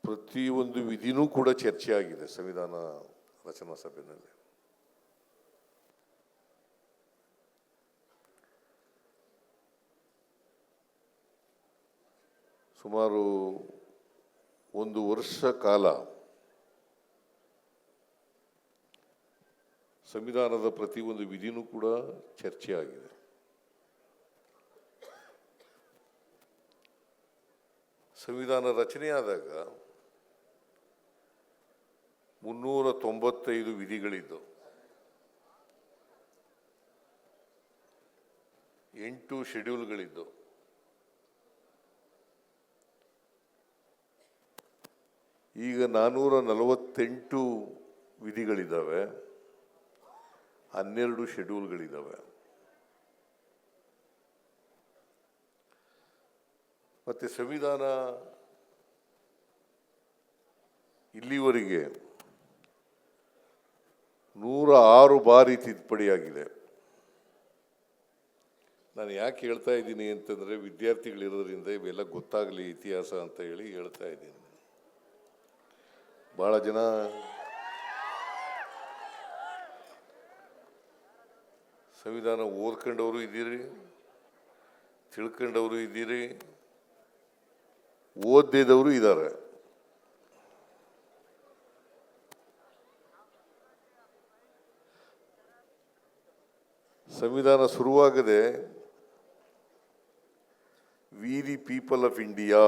ಪ್ರತಿಯೊಂದು ವಿಧಿನೂ ಕೂಡ ಚರ್ಚೆ ಆಗಿದೆ ಸಂವಿಧಾನ ರಚನಾ ಸಭೆಯಲ್ಲಿ. ಸುಮಾರು 1 ವರ್ಷ ಕಾಲ ಸಂವಿಧಾನದ ಪ್ರತಿಯೊಂದು ವಿಧಿನೂ ಕೂಡ ಚರ್ಚೆ ಆಗಿದೆ. ಸಂವಿಧಾನ ರಚನೆಯಾದಾಗ 395 ವಿಧಿಗಳಿದ್ದು 8 ಶೆಡ್ಯೂಲ್ಗಳಿದ್ದು ಈಗ 448 ವಿಧಿಗಳಿದ್ದಾವೆ, 12 ಶೆಡ್ಯೂಲ್ಗಳಿದ್ದಾವೆ. ಮತ್ತೆ ಸಂವಿಧಾನ ಇಲ್ಲಿವರೆಗೆ 106 ಬಾರಿ ತಿದ್ದುಪಡಿಯಾಗಿದೆ. ನಾನು ಯಾಕೆ ಹೇಳ್ತಾ ಇದ್ದೀನಿ ಅಂತಂದರೆ, ವಿದ್ಯಾರ್ಥಿಗಳಿರೋದ್ರಿಂದ ಇವೆಲ್ಲ ಗೊತ್ತಾಗಲಿ ಇತಿಹಾಸ ಅಂತ ಹೇಳಿ ಹೇಳ್ತಾ ಇದ್ದೀನಿ. ಭಾಳ ಜನ ಸಂವಿಧಾನ ಓದ್ಕೊಂಡವರು ಇದ್ದೀರಿ, ತಿಳ್ಕೊಂಡವರು ಇದ್ದೀರಿ, ಓದಿದವರು ಇದ್ದಾರೆ. ಸಂವಿಧಾನ ಶುರುವಾಗದೆ we the people of India,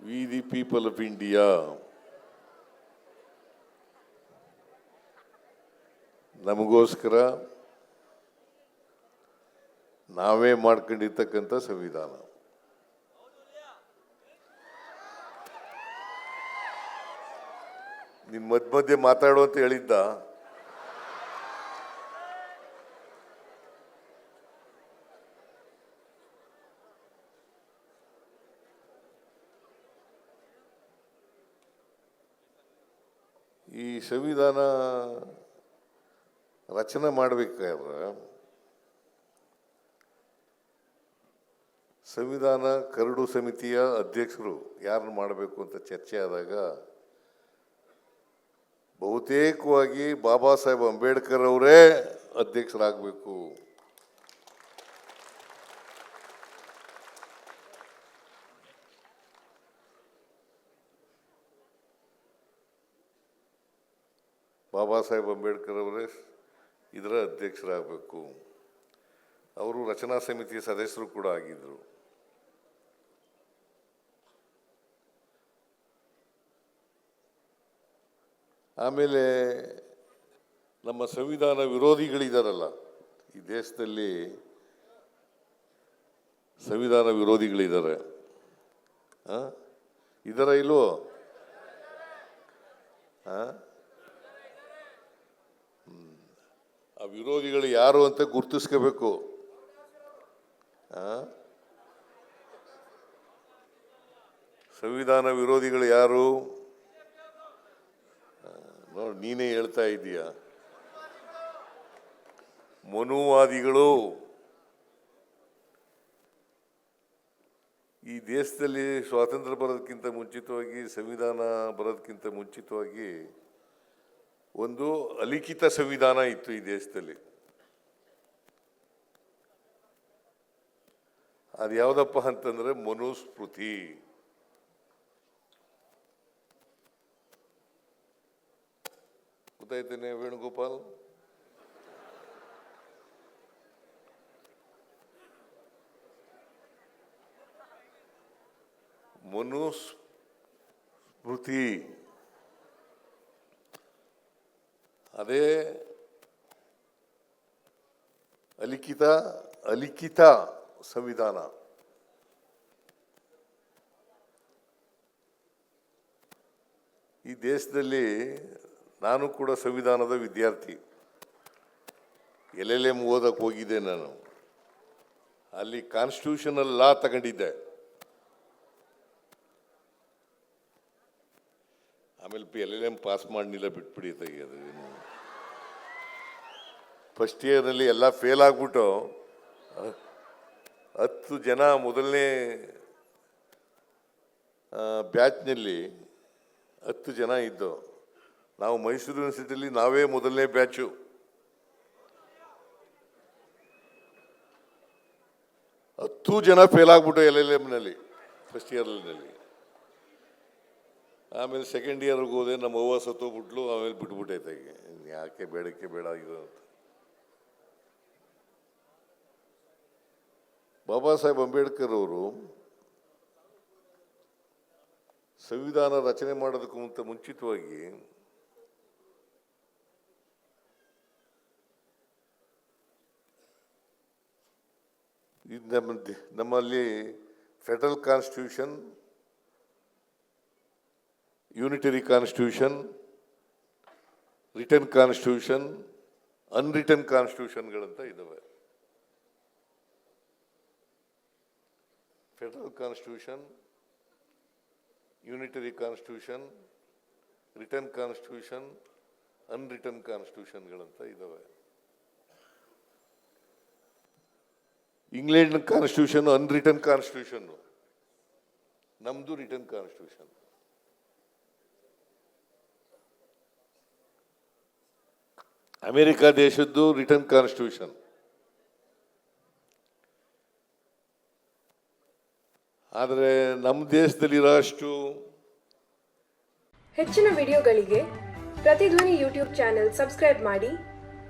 we the people of India ನಮಗೋಸ್ಕರ ನಾವೇ ಮಾಡ್ಕೊಂಡಿರ್ತಕ್ಕಂಥ ಸಂವಿಧಾನ. ನಿನ್ ಮಧ್ಯೆ ಮಾತಾಡು ಅಂತ ಹೇಳಿದ್ದ. ಈ ಸಂವಿಧಾನ ರಚನೆ ಮಾಡಬೇಕಾದ್ರೆ ಸಂವಿಧಾನ ಕರಡು ಸಮಿತಿಯ ಅಧ್ಯಕ್ಷರು ಯಾರನ್ನು ಮಾಡಬೇಕು ಅಂತ ಚರ್ಚೆ ಆದಾಗ ಬಹುತೇಕವಾಗಿ ಬಾಬಾ ಸಾಹೇಬ್ ಅಂಬೇಡ್ಕರ್ ಅವರೇ ಅಧ್ಯಕ್ಷರಾಗಬೇಕು. ಬಾಬಾ ಸಾಹೇಬ್ ಅಂಬೇಡ್ಕರ್ ಅವರೇ ಇದರ ಅಧ್ಯಕ್ಷರಾಗಬೇಕು. ಅವರು ರಚನಾ ಸಮಿತಿಯ ಸದಸ್ಯರು ಕೂಡ ಆಗಿದ್ದರು. ಆಮೇಲೆ ನಮ್ಮ ಸಂವಿಧಾನ ವಿರೋಧಿಗಳಿದಾರಲ್ಲ, ಈ ದೇಶದಲ್ಲಿ ಸಂವಿಧಾನ ವಿರೋಧಿಗಳಿದ್ದಾರೆ. ಇದರ ಇಲ್ವೋ? ಆ ವಿರೋಧಿಗಳು ಯಾರು ಅಂತ ಗುರ್ತಿಸ್ಕೋಬೇಕು. ಸಂವಿಧಾನ ವಿರೋಧಿಗಳು ಯಾರು ನೋಡಿ, ನೀನೇ ಹೇಳ್ತಾ ಇದ್ದೀಯ. ಮನುವಾದಿಗಳು. ಈ ದೇಶದಲ್ಲಿ ಸ್ವಾತಂತ್ರ್ಯ ಬರೋದಕ್ಕಿಂತ ಮುಂಚಿತವಾಗಿ, ಸಂವಿಧಾನ ಬರೋದಕ್ಕಿಂತ ಮುಂಚಿತವಾಗಿ ಒಂದು ಅಲಿಖಿತ ಸಂವಿಧಾನ ಇತ್ತು ಈ ದೇಶದಲ್ಲಿ. ಅದು ಯಾವುದಪ್ಪ ಅಂತಂದ್ರೆ ಮನುಸ್ಮೃತಿ. ಗೊತ್ತಾಯ್ತೇನೆ ವೇಣುಗೋಪಾಲ್? ಮನುಸ್ಮೃತಿ ಅದೇ ಅಲಿಖಿತ ಸಂವಿಧಾನ. ಈ ದೇಶದಲ್ಲಿ ನಾನು ಕೂಡ ಸಂವಿಧಾನದ ವಿದ್ಯಾರ್ಥಿ. LLM ಓದಕ್ಕೆ ಹೋಗಿದ್ದೆ ನಾನು. ಅಲ್ಲಿ ಕಾನ್ಸ್ಟಿಟ್ಯೂಷನಲ್ ಲಾ ತಗೊಂಡಿದ್ದೆ. ಆಮೇಲೆ LLM ಪಾಸ್ ಮಾಡಲಿಲ್ಲ, ಬಿಟ್ಬಿಡಿ ತೆಗಿಯೋದು. ಫಸ್ಟ್ ಇಯರ್ನಲ್ಲಿ ಎಲ್ಲ ಫೇಲ್ ಆಗ್ಬಿಟ್ಟು 10 ಜನ ಮೊದಲನೇ ಬ್ಯಾಚ್ನಲ್ಲಿ 10 ಜನ ಇದ್ದು, ನಾವು ಮೈಸೂರು ಯೂನಿವರ್ಸಿಟಿಯಲ್ಲಿ ನಾವೇ ಮೊದಲನೇ ಬ್ಯಾಚು. 10 ಜನ ಫೇಲ್ ಆಗ್ಬಿಟ್ಟು LLMನಲ್ಲಿ ಫಸ್ಟ್ ಇಯರ್ನಲ್ಲಿ. ಆಮೇಲೆ ಸೆಕೆಂಡ್ ಇಯರ್ಗೆ ಹೋದೆ, ನಮ್ಮ ಅವ್ವ ಸತ್ತೋಗ್ಬಿಟ್ಲು, ಆಮೇಲೆ ಬಿಟ್ಬಿಟ್ಟೈತೆ. ಯಾಕೆ ಬೇಡಕ್ಕೆ ಬೇಡ ಇದು ಅಂತ. ಬಾಬಾ ಸಾಹೇಬ್ ಅಂಬೇಡ್ಕರ್ ಅವರು ಸಂವಿಧಾನ ರಚನೆ ಮಾಡೋದಕ್ಕೂ ಮುಂಚಿತವಾಗಿ ನಮ್ಮಲ್ಲಿ federal constitution, unitary constitution, written constitution, unwritten ಕಾನ್ಸ್ಟಿಟ್ಯೂಷನ್ಗಳಂತ ಇದ್ದಾವೆ. Federal constitution, unitary constitution, written constitution, unwritten ಕಾನ್ಸ್ಟಿಟ್ಯೂಷನ್ಗಳಂತ ಇದ್ದಾವೆ. ಇಂಗ್ಲೆಂಡ್ ಕಾನ್ಸ್ಟಿಟ್ಯೂಷನ್ ಅನ್ರಿಟರ್ನ್ ಕಾನ್ಸ್ಟಿಟ್ಯೂಷನ್, ನಮ್ದು ರಿಟರ್ನ್ ಕಾನ್ಸ್ಟಿಟ್ಯೂಷನ್. ಅಮೆರಿಕ ದೇಶದ್ದು ರಿಟರ್ನ್ ಕಾನ್ಸ್ಟಿಟ್ಯೂಷನ್. ಆದರೆ ನಮ್ಮ ದೇಶದಲ್ಲಿರೋ ಅಷ್ಟು ಹೆಚ್ಚಿನ ವಿಡಿಯೋಗಳಿಗೆ ಪ್ರತಿಧ್ವನಿ ಯೂಟ್ಯೂಬ್ ಚಾನೆಲ್ ಸಬ್ಸ್ಕ್ರೈಬ್ ಮಾಡಿ,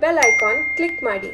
ಬೆಲ್ ಐಕಾನ್ ಕ್ಲಿಕ್ ಮಾಡಿ.